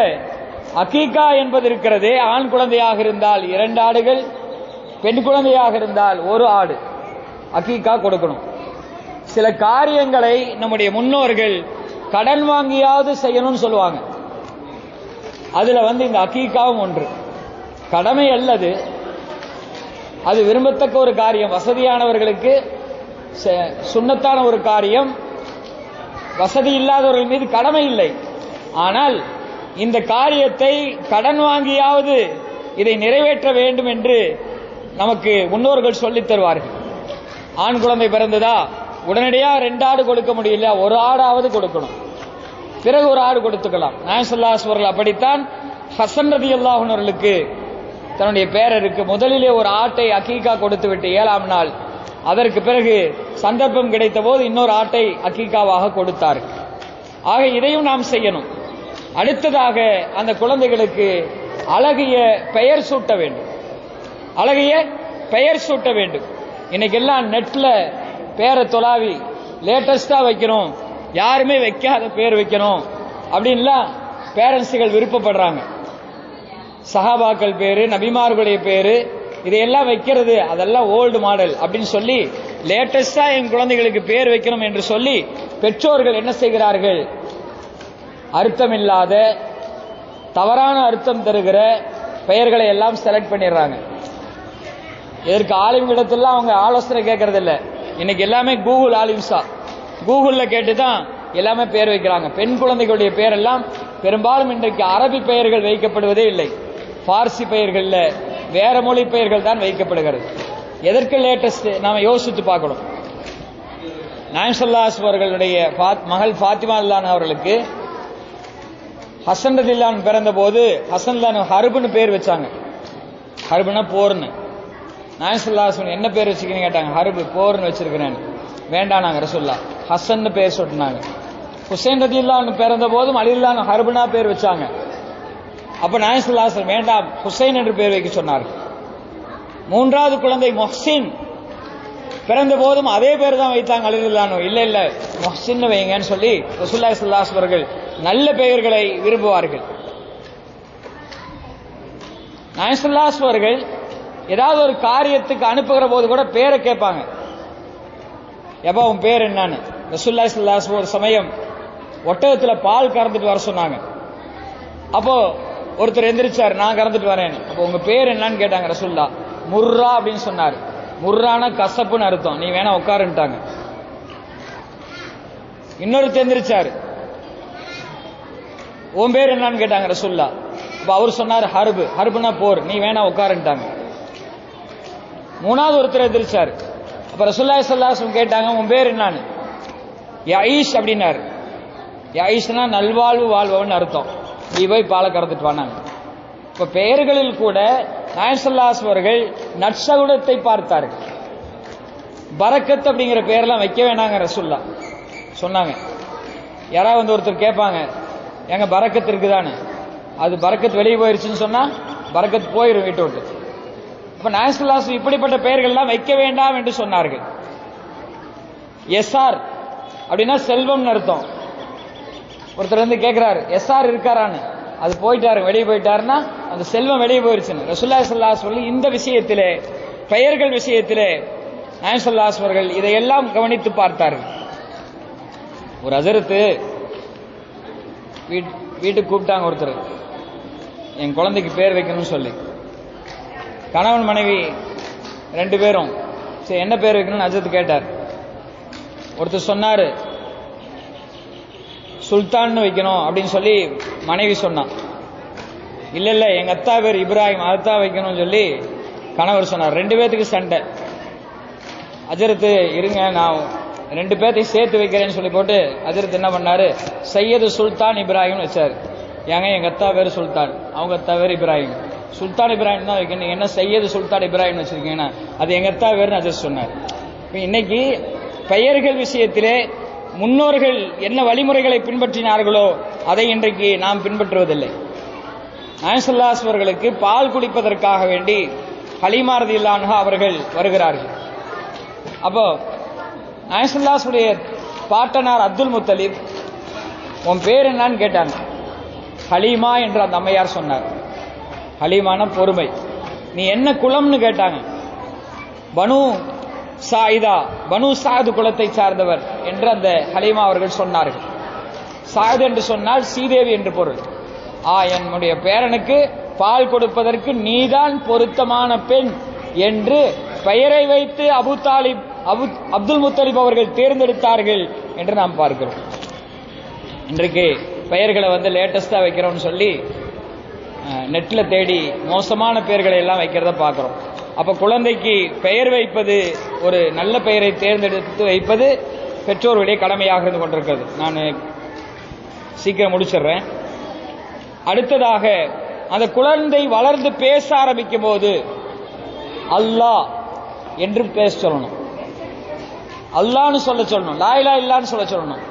அகீகா என்பது இருக்கிறதே, ஆண் குழந்தையாக இருந்தால் 2 ஆடுகள், பெண் குழந்தையாக இருந்தால் 1 ஆடு அகீகா கொடுக்கணும். சில காரியங்களை நம்முடைய முன்னோர்கள் கடன் வாங்கியாவது செய்யணும்னு சொல்லுவாங்க. அதுல இந்த அகீகாவும் ஒன்று. கடமை அல்லது, அது விரும்பத்தக்க ஒரு காரியம். வசதியானவர்களுக்கு சுன்னத்தான ஒரு காரியம், வசதி இல்லாதவர்கள் மீது கடமை இல்லை. ஆனால் இந்த காரியத்தை கடன் வாங்கியாவது இதை நிறைவேற்ற வேண்டும் என்று நமக்கு முன்னோர்கள் சொல்லித் தருவார்கள். ஆண் குழந்தை பிறந்ததா உடனடியாக 2 ஆடு கொடுக்க முடியல, ஒரு ஆடாவது கொடுக்கணும், பிறகு ஒரு ஆடு கொடுத்துக்கலாம். நாயகம் ஸல்லல்லாஹு அலைஹி வஸல்லம் அப்படித்தான் ஹசன் ரலியல்லாஹு அன்ஹு அவர்களுக்கு தன்னுடைய பேரருக்கு முதலிலே ஒரு ஆட்டை அகீகா கொடுத்து விட்டு 7ஆம் நாள் அதற்கு பிறகு சந்தர்ப்பம் கிடைத்த போது இன்னொரு ஆட்டை அகீகாவாக கொடுத்தார். ஆக இதையும் நாம் செய்யணும். அடுத்ததாக அந்த குழந்தைகளுக்கு அழகிய பெயர் சூட்ட வேண்டும். அழகிய பெயர் சூட்ட வேண்டும். இன்னைக்கெல்லாம் நெட்ல பேரை தொலாவி லேட்டஸ்டா வைக்கணும், யாருமே வைக்காத பேர் வைக்கணும் அப்படின்லாம் பேரண்ட்ஸுகள் விருப்பப்படுறாங்க. சஹாபாக்கள் பேரு, நபிமார்களுடைய பேரு, இதையெல்லாம் வைக்கிறது அதெல்லாம் ஓல்டு மாடல் அப்படின்னு சொல்லி லேட்டஸ்டா என் குழந்தைகளுக்கு பேர் வைக்கணும் என்று சொல்லி பெற்றோர்கள் என்ன செய்கிறார்கள்? அர்த்தமில்லாத தவறான அர்த்தம் தருகிற பெயர்களை எல்லாம் செலக்ட் பண்ணிடுறாங்க. இதற்கு ஆலிம்களிடத்துல அவங்க ஆலோசனை கேட்கறது இல்ல. இன்னைக்கு எல்லாமே கூகுள் ஆலிம்ஸா, கூகுள்ல கேட்டுதான் எல்லாமே பேர் வைக்கிறாங்க. பெண் குழந்தைகளுடைய பேர் எல்லாம் பெரும்பாலும் இன்றைக்கு அரபி பெயர்கள் வைக்கப்படுவதே இல்லை, பார்சி பெயர்கள்ல வேற மொழி பெயர்கள் தான் வைக்கப்படுகிறது. எதற்கு லேட்டஸ்ட் நாம யோசித்து பார்க்கணும். நாயகம் ஸல்லல்லாஹு அலைஹி வஸல்லம் அவர்களுடைய மகள் ஃபாத்திமா ரலியல்லாஹு அன்ஹா அவர்களுக்கு ஹசன் ரலியல்லாஹு அன்ஹு பிறந்த போது ஹசன் ரலியல்லாஹு அன்ஹு ஹர்புன்னு பேர் வச்சாங்க. ஹர்புனா போர்னு. நாயகம் ஸல்லல்லாஹு அலைஹி வஸல்லம் என்ன பேர் வச்சிருக்கீங்கன்னு கேட்டாங்க. ஹர்பு, போர்னு வச்சிருக்கிறேன். வேண்டாம் நாங்க ரசூலுல்லாஹ் ஹசன் பேர் சொன்னாங்க. ஹுசைன் ரலியல்லாஹு அன்ஹு பிறந்த போதும் அலி ரலியல்லாஹு அன்ஹு ஹர்புனா பேர் வச்சாங்க. அப்ப நாயகம் ஸல்லல்லாஹு அலைஹி வஸல்லம் வேண்டாம் ஹுசைன் என்று பேர் வைக்க சொன்னார்கள். 3வது குழந்தை முஹ்சின் பிறந்த போதும் அதே பேர் தான் வைத்தாங்க அலி ரலியல்லாஹு அன்ஹு. இல்ல இல்ல முஹ்சின் வைங்கன்னு சொல்லி ரசூலுல்லாஹி ஸல்லல்லாஹு அலைஹி வஸல்லம் அவர்கள் நல்ல பெயர்களை விரும்புவார்கள். நாயகம் ஸல்லல்லாஹு அலைஹி வஸல்லம் அவர்கள் ஏதாவது ஒரு காரியத்துக்கு அனுப்புகிற போது கூட பேரை கேட்பாங்க. எப்ப உன் பேர் என்னன்னு. ரசூலுல்லாஹி ஸல்லல்லாஹு அலைஹி வஸல்லம் ஒரு சமயம் ஒட்டகத்துல பால் கறந்துட்டு வர சொன்னாங்க. அப்போ ஒருத்தர் எந்திரிச்சார், நான் கறந்துட்டு வரேன். அப்போ உங்க பேர் என்னன்னு கேட்டாங்க. ரசூலுல்லாஹ் முர்ரா அப்படின்னு சொன்னார். முர்ரான கசப்புன்னு அர்த்தம், நீ வேணா உட்காருன்ட்டாங்க. இன்னொருத்தர் எந்திரிச்சாரு, உன் பேர் என்னன்னு கேட்டாங்க ரசூலுல்லாஹ். அப்ப அவர் சொன்னார் ஹர்பு, ஹர்புனா போர், நீ வேணா உட்காருன்ட்டாங்க. 3வது ஒருத்தர் எந்திரிச்சாரு. அப்ப ரசூலுல்லாஹி ஸல்லல்லாஹு அலைஹி வஸல்லம் கேட்டாங்க உன் பேர் என்னன்னு. யஈஷ் அப்படின்னாரு. யஈஷ்னா நல்வாழ்வு வாழ்வன் அர்த்தம், நீ போய் பாலை கறந்துட்டு வானாங்க. இப்ப பெயர்களில் கூட நாயகம் ஸல்லல்லாஹு அலைஹி வஸல்லம் அவர்கள் நற்சகுனத்தை பார்த்தார்கள். பரக்கத் அப்படிங்கிற பெயரெல்லாம் வைக்க வேணாங்க ரசூலுல்லாஹ் சொன்னாங்க. யாராவது வந்து ஒருத்தர் கேட்பாங்க எங்க பரக்கத் இருக்குதான்னு, அது பரக்கத் வெளியே போயிருச்சுன்னு சொன்னா பரக்கத் போயிடும் வீட்டை விட்டு. அப்ப நாயகம் ஸல்லல்லாஹு அலைஹி வஸல்லம் இப்படிப்பட்ட பெயர்கள்லாம் வைக்க வேண்டாம் என்று சொன்னார்கள். எஸ்ஆர் அப்படின்னா செல்வம்னு அர்த்தம். ஒருத்தர் வந்து கேட்கிறாரு எஸ்ஆர் இருக்காரான்னு, அது போயிட்டாரு, வெளியே போயிட்டாருன்னா அந்த செல்வம் வெளியே போயிருச்சுன்னு. ரசூலுல்லாஹி ஸல்லல்லாஹு அலைஹி வஸல்லம் இந்த விஷயத்திலே, பெயர்கள் விஷயத்திலே நாயகம் ஸல்லல்லாஹு அலைஹி வஸல்லம் அவர்கள் இதையெல்லாம் கவனித்து பார்த்தார்கள். ஒரு ஹஜ்ரத்து வீட்டுக்கு கூப்பிட்டாங்க ஒருத்தர், என் குழந்தைக்கு பேர் வைக்கணும்னு சொல்லி. கணவன் மனைவி 2 பேரும் சரி என்ன பேர் வைக்கணும்னு ஹஜ்ரத் கேட்டார். ஒருத்தர் சொன்னாரு சுல்தான் வைக்கணும் அப்படின்னு சொல்லி மனைவி சொன்னான். இல்ல இல்ல எங்க அத்தா பேர் இப்ராஹிம், அதான் வைக்கணும்னு சொல்லி கணவர் சொன்னார். 2 பேத்துக்கு சண்டை. ஹஜ்ரத்து இருங்க நான் 2 பேத்தையும் சேர்த்து வைக்கிறேன்னு சொல்லி போட்டு ஹஜ்ரத் என்ன பண்ணாரு, சையது சுல்தான் இப்ராஹிம் வச்சாரு. ஏங்க எங்க அத்தா பேர் சுல்தான், அவங்க அத்தா பேர் இப்ராஹிம், சுல்தான் இப்ராஹிம் தான் வைக்கணும், நீங்க என்ன சையது சுல்தான் இப்ராஹிம் வச்சிருக்கீங்கன்னா அது எங்க அத்தா பேர்னு ஹஜ்ரத் சொன்னார். இன்னைக்கு பெயர்கள் விஷயத்திலே முன்னோர்கள் என்ன வழிமுறைகளை பின்பற்றினார்களோ அதை இன்றைக்கு நாம் பின்பற்றுவதில்லை. நாயகம் ஸல்லல்லாஹு அலைஹி வஸல்லம் அவர்களுக்கு பால் குடிப்பதற்காக வேண்டி ஹலீமா ரலியல்லாஹு அன்ஹா அவர்கள் வருகிறார்கள். அப்போ நாயகம் ஸல்லல்லாஹு அலைஹி வஸல்லம் பாட்டனார் அப்துல் முத்தலிப் உன் பேர் என்னன்னு கேட்டாங்க. ஹலீமா என்று அந்த அம்மையார் சொன்னார். ஹலீமான பொறுமை. நீ என்ன குலம்னு கேட்டாங்க. பனு சாயிதா, பனு சாது குலத்தை சார்ந்தவர் என்று அந்த ஹலீமா அவர்கள் சொன்னார்கள். சாயித் என்று சொன்னால் சீதேவி என்று பொருள். என்னுடைய பேரனுக்கு பால் கொடுப்பதற்கு நீதான் பொருத்தமான பெண் என்று பெயரை வைத்து அப்துல் முத்தலிப் அவர்கள் தேர்ந்தெடுத்தார்கள் என்று நாம் பார்க்கிறோம். இன்றைக்கு பெயர்களை வந்து லேட்டஸ்டா வைக்கிறோம்னு சொல்லி நெட்ல தேடி மோசமான பெயர்களை எல்லாம் வைக்கிறத பார்க்கிறோம். அப்ப குழந்தைக்கு பெயர் வைப்பது, ஒரு நல்ல பெயரை தேர்ந்தெடுத்து வைப்பது பெற்றோருடைய கடமையாக இருந்து கொண்டிருக்கிறது. நான் சீக்கிரம் முடிச்சிடுறேன். அடுத்ததாக, அந்த குழந்தை வளர்ந்து பேச ஆரம்பிக்கும் போது அல்லாஹ் என்று பேச சொல்லணும். அல்லான்னு சொல்ல சொல்லணும். லா இலாஹ இல்லல்லான்னு சொல்ல சொல்லணும்.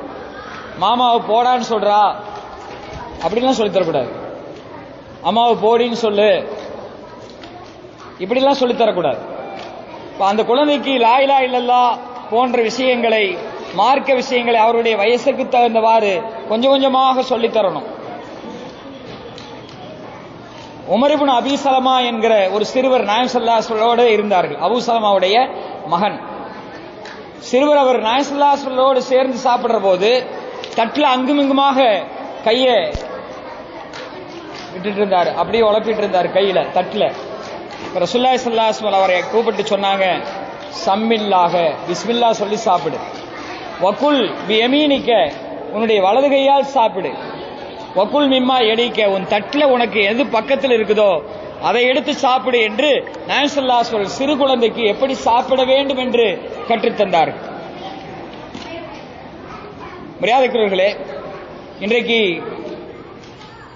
மாமாவை போடான்னு சொல்றா அப்படிலாம் சொல்லி தரக்கூடாது. அம்மாவை போடின்னு சொல்லு இப்படிலாம் சொல்லித்தரக்கூடாது. அந்த குழந்தைக்கு லா இலாஹ இல்லல்லாஹ் போன்ற விஷயங்களை, மார்க்க விஷயங்களை அவருடைய வயசுக்கு தகுந்தவாறு கொஞ்சம் கொஞ்சமாக சொல்லித்தரணும். உமர் இப்னு அபீ சலமா என்கிற ஒரு சிறுவர் நாயகம் ஸல்லல்லாஹு அலைஹி வஸல்லம் இருந்தார்கள். அபூ சலமாவுடைய மகன் சிறுவர். அவர் நாயகம் ஸல்லல்லாஹு அலைஹி வஸல்லம் சேர்ந்து சாப்பிடுற போது தட்டில் அங்குமிங்குமாக கையை விட்டுட்டு இருந்தார், அப்படியே உழப்பிட்டு இருந்தார் கையில தட்டில். ரசூலுல்லாஹி ஸல்லல்லாஹு அலைஹி வஸல்லம் அவரை கூப்பிட்டு சொன்னாங்க, சம்மில்லாஹ, பிஸ்மில்லா சொல்லி சாப்பிடு. வகுல் பியமீனிக்க, உன்னுடைய வலது கையால் சாப்பிடு. வகுல் மிம்மா எடிக்க, உன் தட்டில் உனக்கு எது பக்கத்தில் இருக்குதோ அதை எடுத்து சாப்பிடு என்று நாயகம் ஸல்லல்லாஹு அலைஹி வஸல்லம் சிறு குழந்தைக்கு எப்படி சாப்பிட வேண்டும் என்று கற்றுத்தந்தார்கள். மரியாதைக்குரியவர்களே, இன்றைக்கு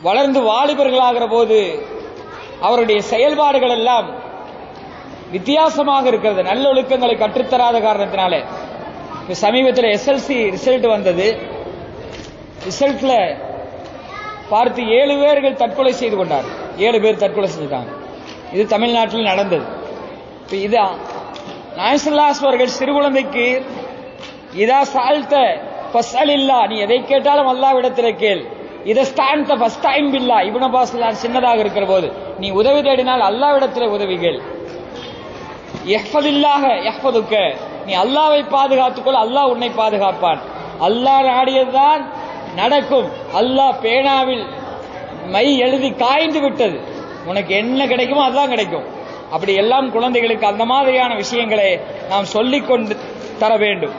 வளர்ந்து வாலிபர்களாகிற போது அவருடைய செயல்பாடுகள் எல்லாம் வித்தியாசமாக இருக்கிறது. நல்லொழுக்கங்களை கற்றுத்தராத காரணத்தினாலே. சமீபத்தில் எஸ்எல்சி ரிசல்ட் வந்தது. ரிசல்ட்ல பார்த்து 7 பேர்கள் தற்கொலை செய்து கொண்டார். 7 பேர் தற்கொலை செஞ்சுட்டாங்க. இது தமிழ்நாட்டில் நடந்தது. இது நாயகம் ஸல்லல்லாஹு அலைஹி வஸல்லம் அவர்கள் சிறு குழந்தைக்கு இதா சால்த ஃபஸ்அலில்லா, நீ எதை கேட்டாலும் அல்லாஹ்விடத்தில் கேள். இதை ஸ்டான்த ஃபஸ்டைம் பில்லா, இப்னு அப்பாஸ் சின்னதாக இருக்கிற போது நீ உதவி தேடினால் அல்லாஹ்விடத்தில் உதவி கேள். யஹ்ஃபதில்லாஹ யஹ்ஃபதுக்க, நீ அல்லாஹ்வை பாதுகாத்துக்கொள், அல்லாஹ் உன்னை பாதுகாப்பான். அல்லாஹ் நாடியதுதான் நடக்கும். அல்லாஹ் பேனாவில் மை எழுதி காய்ந்து விட்டது, உனக்கு என்ன கிடைக்குமோ அதுதான் கிடைக்கும். அப்படி எல்லாம் குழந்தைகளுக்கு அந்த மாதிரியான விஷயங்களை நாம் சொல்லிக் கொண்டு தர வேண்டும்.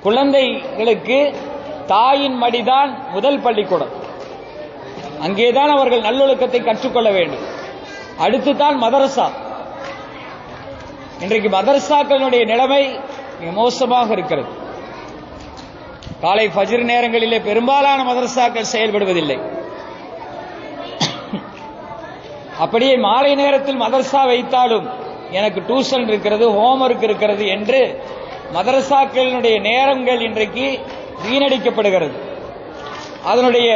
குழந்தைகளுக்கு தாயின் மடிதான் முதல் பள்ளிக்கூடம். அங்கேதான் அவர்கள் நல்லொழுக்கத்தை கற்றுக்கொள்ள வேண்டும். அடுத்து தான் மதரசா. இன்றைக்கு மதரசாக்களுடைய நிலைமை மிக மோசமாக இருக்கிறது. காலை ஃபஜ்ர் நேரங்களிலே பெரும்பாலான மதரசாக்கள் செயல்படுவதில்லை. அப்படியே மாலை நேரத்தில் மதரசா வைத்தாலும் எனக்கு டியூஷன் இருக்கிறது, ஹோம்ஒர்க் இருக்கிறது என்று மதரசாக்களுடைய நேரங்கள் இன்றைக்கு வீணடிக்கப்படுகிறது. அதனுடைய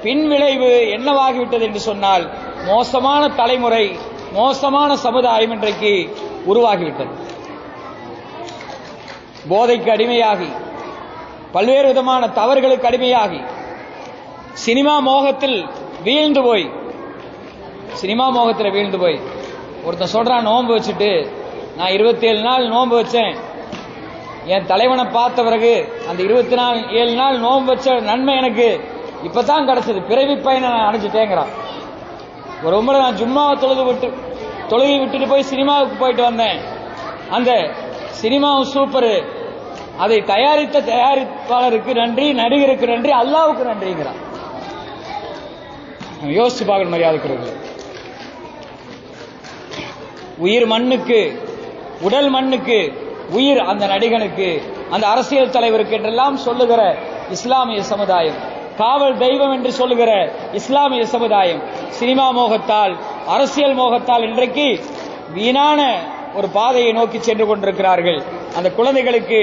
பின்விளைவு என்னவாகிவிட்டது என்று சொன்னால், மோசமான தலைமுறை, மோசமான சமுதாயம் இன்றைக்கு உருவாகிவிட்டது. போதைக்கு அடிமையாகி, பல்வேறு விதமான தவறுகளுக்கு அடிமையாகி, சினிமா மோகத்தில் வீழ்ந்து போய் ஒருத்தன் சொல்றான், நோன்பு வச்சுட்டு நான் 27 நாள் நோன்பு வச்சேன், என் தலைவனை பார்த்த பிறகு அந்த 24 நாள் நோன்பு வச்ச நன்மை எனக்கு இப்பதான் கிடைச்சது, பிறவி பயனை நான் அடைஞ்சிட்டேங்கிறான். ஒரு முறை நான் ஜும்மாவை தொழுகை விட்டுட்டு போய் சினிமாவுக்கு போயிட்டு வந்தேன். அந்த சினிமாவும் சூப்பரு, அதை தயாரித்த தயாரிப்பாளருக்கு நன்றி, நடிகருக்கு நன்றி, அல்லாவுக்கு நன்றிங்கிறான். யோசிச்சு பார்க்கணும் மரியாதைக்குரியவர்களே. உயிர் மண்ணுக்கு, உடல் மண்ணுக்கு, உயிர் அந்த நடிகனுக்கு, அந்த அரசியல் தலைவருக்கு என்றெல்லாம் சொல்லுகிற இஸ்லாமிய சமுதாயம், காவல் தெய்வம் என்று சொல்லுகிற இஸ்லாமிய சமுதாயம், சினிமா மோகத்தால், அரசியல் மோகத்தால் இன்றைக்கு வீணான ஒரு பாதையை நோக்கி சென்று கொண்டிருக்கிறார்கள். அந்த குழந்தைகளுக்கு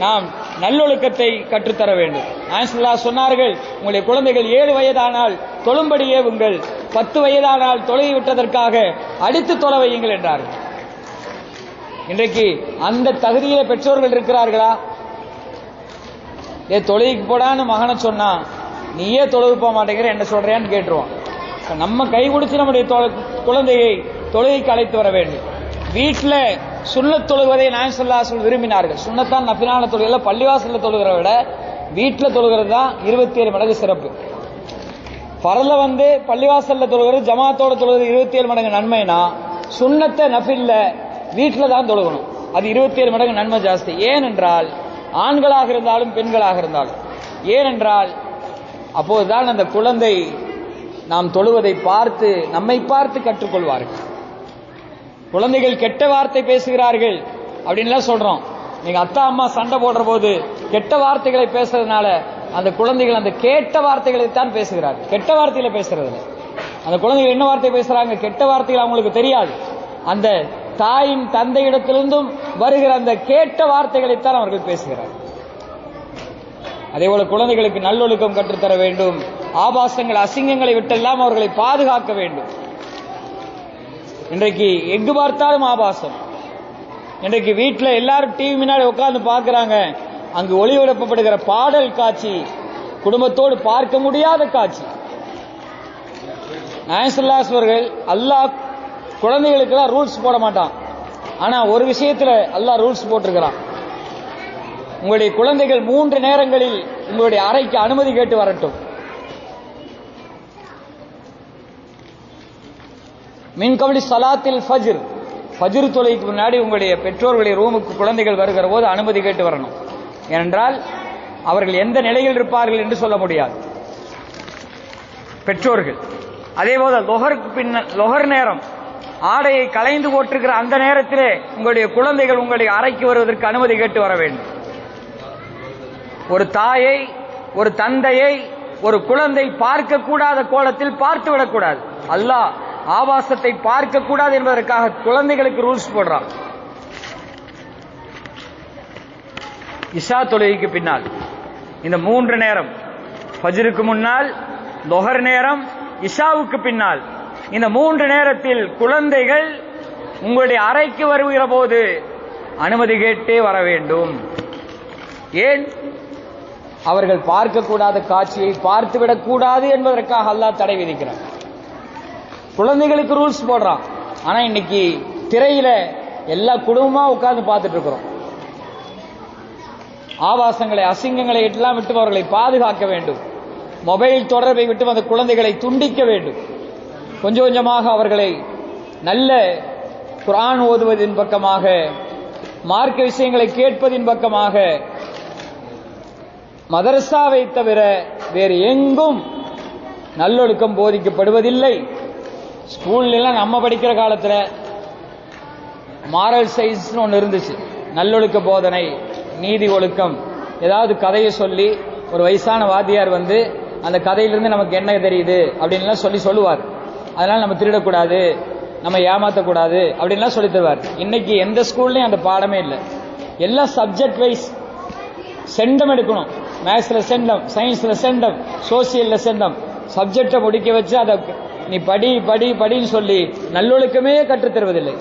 நாம் நல்லொழுக்கத்தை கற்றுத்தர வேண்டும். நாயகம் ஸல்லல்லாஹு அலைஹி வஸல்லம் சொன்னார்கள், உங்களுடைய குழந்தைகள் 7 வயதானால் தொழும்படி ஏவுங்கள், 10 வயதானால் தொலை விட்டதற்காக அடித்து தொலை வையுங்கள் என்றார்கள். இன்றைக்கு அந்த தகுதியில பெற்றோர்கள் இருக்கிறார்களா? தொழுகைக்கு போடான்னு மகனை சொன்னா, நீயே தொழுகு போக மாட்டேங்கிற, என்ன சொல்றியான்னு கேட்டுருவான். நம்ம கை கொடுத்து நம்முடைய குழந்தையை தொழுகைக்கு அழைத்து வர வேண்டும். வீட்டில் சுன்னத் தொழுவதை நாயகம் ஸல்லல்லாஹு அலைஹி வஸல்லம் விரும்பினார்கள். சுன்னத்தான் நஃபிலான தொழுகையில பள்ளிவாசல்ல தொழுகிறத விட வீட்டில் தொழுகிறது தான் 27 மடங்கு சிறப்பு. பரல பள்ளிவாசல்ல தொழுகிறது, ஜமாத்தோட தொழுகிறது 27 மடங்கு நன்மைனா, சுன்னத்தை நஃபில்ல வீட்டில் தான் தொழுகணும், அது 27 மடங்கு நன்மை ஜாஸ்தி. ஏனென்றால் ஆண்களாக இருந்தாலும் பெண்களாக இருந்தாலும், ஏனென்றால் அப்போதுதான் அந்த குழந்தை நாம் தொழுவதை பார்த்து நம்மை பார்த்து கற்றுக்கொள்வார்கள். குழந்தைகள் கெட்ட வார்த்தை பேசுகிறார்கள் அப்படின்லாம் சொல்றோம். நீங்க அத்தா அம்மா சண்டை போடுற போது கெட்ட வார்த்தைகளை பேசுறதுனால அந்த குழந்தைகள் அந்த கேட்ட வார்த்தைகளை தான் பேசுகிறார்கள், கெட்ட வார்த்தையில பேசுறது. அந்த குழந்தைகள் என்ன வார்த்தை பேசுறாங்க, கெட்ட வார்த்தைகள் அவங்களுக்கு தெரியாது. அந்த தாயின் தந்தையிடத்திலிருந்தும் வருகிற அந்த கேட்ட வார்த்தைகளைத்தான் அவர்கள் பேசுகிறார்கள். அதே போல குழந்தைகளுக்கு நல்லொழுக்கம் கற்றுத்தர வேண்டும். ஆபாசங்கள் அசிங்கங்களை விட்டெல்லாம் அவர்களை பாதுகாக்க வேண்டும். இன்றைக்கு எங்கு பார்த்தாலும் ஆபாசம். இன்றைக்கு வீட்டில் எல்லாரும் டிவி முன்னாடி உட்கார்ந்து பார்க்கிறாங்க. அங்கு ஒளிபரப்பப்படுகிற பாடல் காட்சி குடும்பத்தோடு பார்க்க முடியாத காட்சி. நாயசல்லாஸ் அவர்கள் அல்லாஹ் குழந்தைகளுக்கெல்லாம் ரூல்ஸ் போட மாட்டான். ஆனா ஒரு விஷயத்துல அல்லாஹ் ரூல்ஸ் போட்டிருக்கிறான். உங்களுடைய குழந்தைகள் 3 நேரங்களில் உங்களுடைய அறைக்கு அனுமதி கேட்டு வரட்டும். மின் கபடி சலாத்தில் ஃபஜ்ர், ஃபஜ்ர் தொழுகைக்கு முன்னாடி உங்களுடைய பெற்றோர்களுடைய ரூமுக்கு குழந்தைகள் வருகிற போது அனுமதி கேட்டு வரணும். ஏனென்றால் அவர்கள் எந்த நிலையில் இருப்பார்கள் என்று சொல்ல முடியாது பெற்றோர்கள். அதே போல லொஹர் நேரம் ஆடையை களைந்து போட்டிருக்கிற அந்த நேரத்திலே உங்களுடைய குழந்தைகள் உங்களுடைய அறைக்கு வருவதற்கு அனுமதி கேட்டு வர வேண்டும். ஒரு தாயை, ஒரு தந்தையை ஒரு குழந்தை பார்க்கக்கூடாத கோலத்தில் பார்த்து விடக்கூடாது. அல்லாஹ் ஆபாசத்தை பார்க்க கூடாது என்பதற்காக குழந்தைகளுக்கு ரூல்ஸ் போடுறான். இஷா தொழுகைக்கு பின்னால் இந்த 3 நேரம், ஃபஜ்ருக்கு முன்னால், லொஹர் நேரம், இஷாவுக்கு பின்னால், இந்த 3 நேரத்தில் குழந்தைகள் உங்களுடைய அறைக்கு வருகிற போது அனுமதி கேட்டே வர வேண்டும். ஏன்? அவர்கள் பார்க்கக்கூடாத காட்சியை பார்த்துவிடக் கூடாது என்பதற்காக அல்லாஹ் தடை விதிக்கிறார். குழந்தைகளுக்கு ரூல்ஸ் போடுறான். ஆனா இன்னைக்கு திரையில எல்லா குடும்பமா உட்கார்ந்து பார்த்துட்டு இருக்கிறோம். ஆபாசங்களை, அசிங்கங்களை எல்லாம் விட்டு அவர்களை பாதுகாக்க வேண்டும். மொபைல் தொடர்பை விட்டு அந்த குழந்தைகளை துண்டிக்க வேண்டும். கொஞ்சம் கொஞ்சமாக அவர்களை நல்ல குர்ஆன் ஓதுவதின் பக்கமாக, மார்க்க விஷயங்களை கேட்பதின் பக்கமாக, மதரசாவை தவிர வேறு எங்கும் நல்லொழுக்கம் போதிக்கப்படுவதில்லை. ஸ்கூல்லாம் நம்ம படிக்கிற காலத்தில் மாரல் சயின்ஸ்னு ஒன்று இருந்துச்சு. நல்லொழுக்க போதனை, நீதி ஒழுக்கம். ஏதாவது கதையை சொல்லி ஒரு வயசான வாத்தியார் வந்து அந்த கதையிலிருந்து நமக்கு என்ன தெரியுது அப்படின்லாம் சொல்லுவார். அதனால நம்ம திருடக்கூடாது, நம்ம ஏமாற்றக்கூடாது அப்படின்லாம் சொல்லி தருவார். இன்னைக்கு எந்த ஸ்கூல்லையும் அந்த பாடமே இல்லை. எல்லாம் சப்ஜெக்ட் வைஸ் செண்டம் எடுக்கணும். மேத்ஸ்ல செண்டம், சயின்ஸ்ல செண்டம், சோசியல்ல செண்டம். சப்ஜெக்டை முடிக்க வச்சு அதை நீ படி படி படின்னு சொல்லி நல்லொழுக்கமே கற்றுத் தருவதில்லை.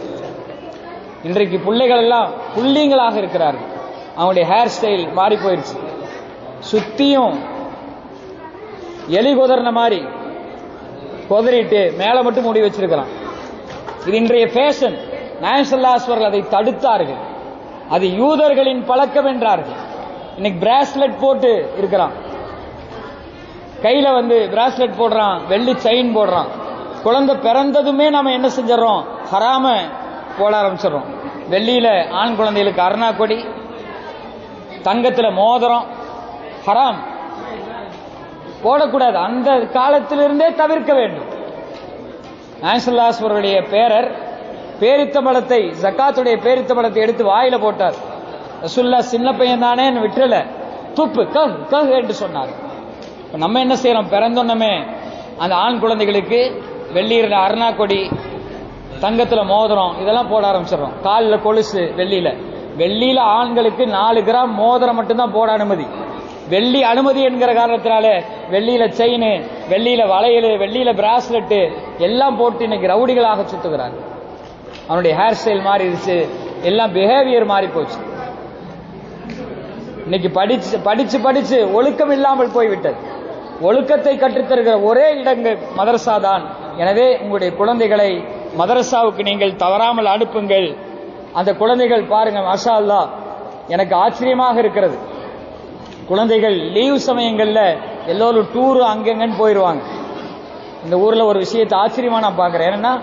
இன்றைக்கு பிள்ளைகள் எல்லாம் புள்ளிங்களாக இருக்கிறார்கள். அவங்களுடைய ஹேர் ஸ்டைல் மாறி போயிடுச்சு. சுத்தியும் எலி கொதறின மாதிரி கொதறிட்டு மேல மட்டும் மூடி வச்சிருக்கிறான். இது இன்றைய ஃபேஷன். நாயசல்லாஸ் அவர்கள் அதை தடுத்தார்கள். அது யூதர்களின் பழக்கம் என்றார்கள். இன்னைக்கு பிராஸ்லெட் போட்டு இருக்கிறான், கையில வந்து பிராஸ்லெட் போடுறான், வெள்ளி செயின் போடுறான். குழந்தை பிறந்ததுமே நாம என்ன செஞ்சிடறோம், ஹராம போட ஆரம்பிச்சிடறோம். வெள்ளியில ஆண் குழந்தைகளுக்கு அருணா கொடி, தங்கத்துல மோதிரம், ஹராம் போடக்கூடாது. அந்த காலத்திலிருந்தே தவிர்க்க வேண்டும். நாயசல்லாஸ் அவர்களுடைய பேரர் பேரித்தம்பழத்தை, ஜக்காத்துடைய பேரித்தம்பழத்தை எடுத்து வாயில போட்டார். ரசூலுல்லா சின்ன பையன் தானே விட்டுல, துப்பு கஹ் என்று சொன்னார். நம்ம என்ன செய்யறோம், பிறந்தோன்னமே அந்த ஆண் குழந்தைகளுக்கு வெள்ளியில அருணா கொடி, தங்கத்துல மோதிரம் இதெல்லாம் போட ஆரம்பிச்சிடறோம். காலில் கொலுசு வெள்ளியில ஆண்களுக்கு 4 கிராம் மோதிரம் மட்டும்தான் போட அனுமதி. வெள்ளி அனுமதி என்கிற காரணத்தினால வெள்ளியில செயின், வெள்ளியில வளையல், வெள்ளியில பிராஸ்லெட் எல்லாம் போட்டு இன்னைக்கு ரவுடிகளாக சுத்துகிறாங்க. அவனுடைய ஹேர் ஸ்டைல் மாறிடுச்சு, எல்லாம் பிஹேவியர் மாறி போச்சு. இன்னைக்கு படிச்சு படிச்சு ஒழுக்கம் இல்லாமல் போய்விட்டது. ஒழுக்கத்தை கற்றுத்தருகிற ஒரே இடங்கள் மதரசா தான். எனவே உங்களுடைய குழந்தைகளை மதரசாவுக்கு நீங்கள் தவறாமல் அனுப்புங்கள். அந்த குழந்தைகள் பாருங்க, மாஷா அல்லாஹ், எனக்கு ஆச்சரியமாக இருக்கிறது. குழந்தைகள் லீவ் சமயங்கள்ல எல்லோரும் டூரு அங்கங்கன்னு போயிடுவாங்க. இந்த ஊர்ல ஒரு விஷயத்தை ஆச்சரியமா நான் பார்க்கிறேன். என்னன்னா,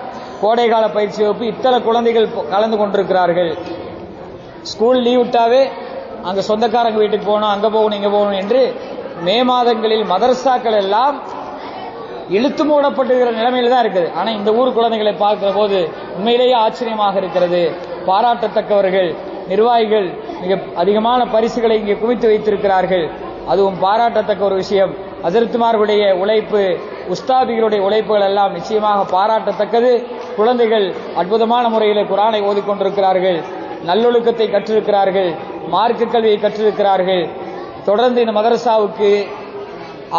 கோடைகால பயிற்சி வகுப்பு இத்தனை குழந்தைகள் கலந்து கொண்டிருக்கிறார்கள். ஸ்கூல் லீவ் விட்டாவே அங்க சொந்தக்காரங்க வீட்டுக்கு போகணும், அங்க போகணும், இங்க போகணும் என்று மே மாதங்களில் மதரசாக்கள் எல்லாம் இழுத்து மூடப்பட்டுகிற நிலைமையில தான் இருக்குது. ஆனால் இந்த ஊர் குழந்தைகளை பார்க்கிற போது உண்மையிலேயே ஆச்சரியமாக இருக்கிறது. பாராட்டத்தக்கவர்கள், நிர்வாகிகள் மிக அதிகமான பரிசுகளை இங்கே குவித்து வைத்திருக்கிறார்கள். அதுவும் பாராட்டத்தக்க ஒரு விஷயம். ஹஜரத்துமார்களுடைய உழைப்பு, உஸ்தாதிகளுடைய உழைப்புகள் எல்லாம் நிச்சயமாக பாராட்டத்தக்கது. குழந்தைகள் அற்புதமான முறையில் குர்ஆனை ஓதிக்கொண்டிருக்கிறார்கள், நல்லொழுக்கத்தை கற்றிருக்கிறார்கள், மார்க்க கல்வியை கற்றிருக்கிறார்கள். தொடர்ந்து இந்த மதரசாவுக்கு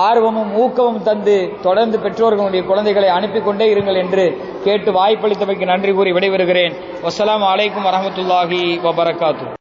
ஆர்வமும் ஊக்கமும் தந்து தொடர்ந்து பெற்றோர்களுடைய குழந்தைகளை அனுப்பி கொண்டே இருங்கள் என்று கேட்டு வாய்ப்பளித்தமைக்கு நன்றி கூறி விடைபெறுகிறேன். வஸ்ஸலாமு அலைக்கும் வரஹ்மத்துல்லாஹி வபரகாத்துஹு.